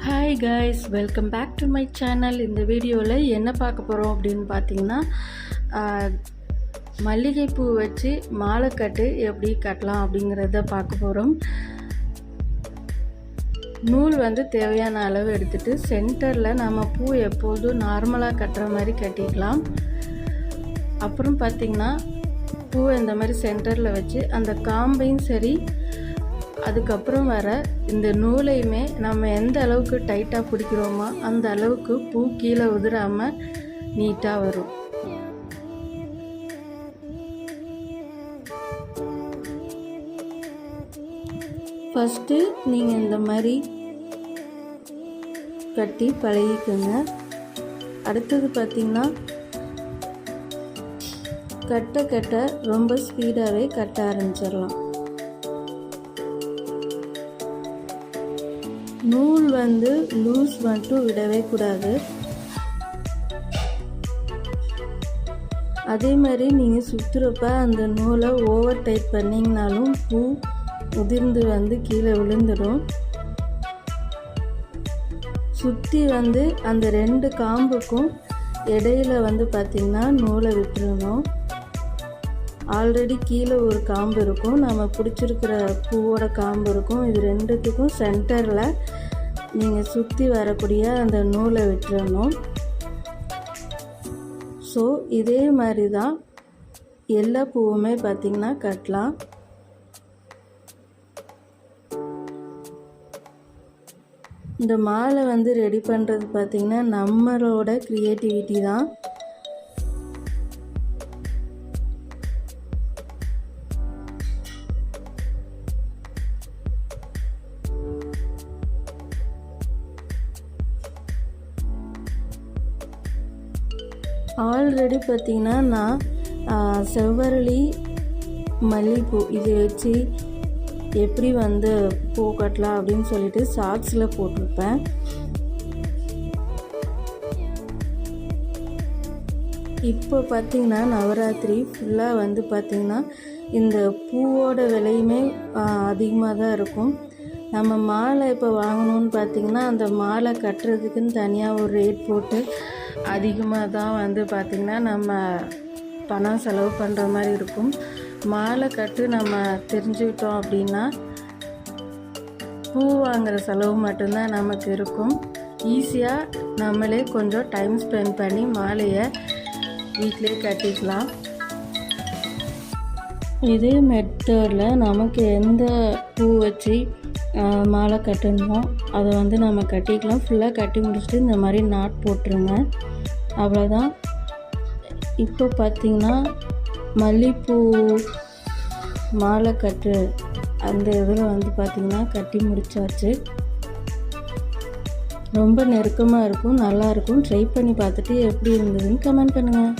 Hi guys, welcome back to my channel. இந்த வீடியோவில் என்ன பார்க்க போகிறோம் அப்படின்னு பார்த்தீங்கன்னா, மல்லிகைப்பூ வச்சு மாலைக்கட்டு எப்படி கட்டலாம் அப்படிங்கிறத பார்க்க போகிறோம். நூல் தேவையான அளவு எடுத்துகிட்டு சென்டரில் நம்ம பூ எப்போதும் நார்மலாக கட்டுற மாதிரி கட்டிக்கலாம். அப்புறம் பார்த்திங்கன்னா, பூவை இந்த மாதிரி சென்டரில் வச்சு அந்த காம்பையும் சரி, அதுக்கப்புறம் வர இந்த நூலையுமே நம்ம எந்த அளவுக்கு டைட்டாக பிடிக்கிறோமோ அந்த அளவுக்கு பூ கீழே உதிராமல் நீட்டாக வரும். ஃபஸ்ட்டு நீங்கள் இந்த மாதிரி கட்டி பழகிக்கோங்க. அடுத்தது பார்த்திங்கன்னா, கட்ட ரொம்ப ஸ்பீடாகவே கட்ட ஆரம்பிச்சிடலாம். நூல் லூஸ் மட்டும் விடவே கூடாது. அதே மாதிரி நீங்கள் சுற்றுறப்ப அந்த நூலை ஓவர் டைட் பண்ணிங்கனாலும் பூ உதிர்ந்து கீழே விழுந்துடும். சுற்றி அந்த ரெண்டு காம்புக்கும் இடையில பார்த்திங்கன்னா நூலை விட்டுறணும். ஆல்ரெடி கீழே ஒரு காம்பு இருக்கும், நம்ம பிடிச்சிருக்கிற பூவோட காம்பு இருக்கும். இது ரெண்டுத்துக்கும் சென்டரில் நீங்கள் சுற்றி வரக்கூடிய அந்த நூலை விட்டுறணும். ஸோ இதே மாதிரி தான் எல்லா பூவுமே பார்த்திங்கன்னா கட்டலாம். இந்த மாலை ரெடி பண்ணுறது பார்த்திங்கன்னா நம்மளோட க்ரியேட்டிவிட்டி தான். ஆல்ரெடி பார்த்திங்கன்னா நான் செவ்வரளி மல்லிகைப்பூ இது வச்சு எப்படி பூ கட்டலாம் அப்படின்னு சொல்லிட்டு ஷார்ட்ஸில் போட்டிருப்பேன். இப்போ பார்த்திங்கன்னா நவராத்திரி ஃபுல்லாக பார்த்திங்கன்னா இந்த பூவோட விலையுமே அதிகமாக தான் இருக்கும். நம்ம மாலை இப்போ வாங்கணும்னு பார்த்திங்கன்னா அந்த மாலை கட்டுறதுக்குன்னு தனியாக ஒரு ரேட் போட்டு அதிகமாக தான் பார்த்திங்கன்னா நம்ம பணம் செலவு பண்ணுற மாதிரி இருக்கும். மாலை கட்டு நம்ம தெரிஞ்சுக்கிட்டோம் அப்படின்னா பூ வாங்குகிற செலவு மட்டும்தான் நமக்கு இருக்கும். ஈஸியாக நம்மளே கொஞ்சம் டைம் ஸ்பெண்ட் பண்ணி மாலையை வீட்டிலே கட்டிக்கலாம். இதே மெத்தடில் நமக்கு எந்த பூ வச்சு மாலை கட்டணுமோ அதை நம்ம கட்டிக்கலாம். ஃபுல்லாக கட்டி முடிச்சுட்டு இந்த மாதிரி நாட் போட்டுருங்க, அவ்வளோதான். இப்போ பார்த்திங்கன்னா மல்லிகைப்பூ மாலை கட்டு அந்த இதில் பார்த்திங்கன்னா கட்டி முடிச்சாச்சு. ரொம்ப நெருக்கமாக இருக்கும், நல்லாயிருக்கும். ட்ரை பண்ணி பார்த்துட்டு எப்படி இருந்ததுன்னு கமெண்ட் பண்ணுங்கள்.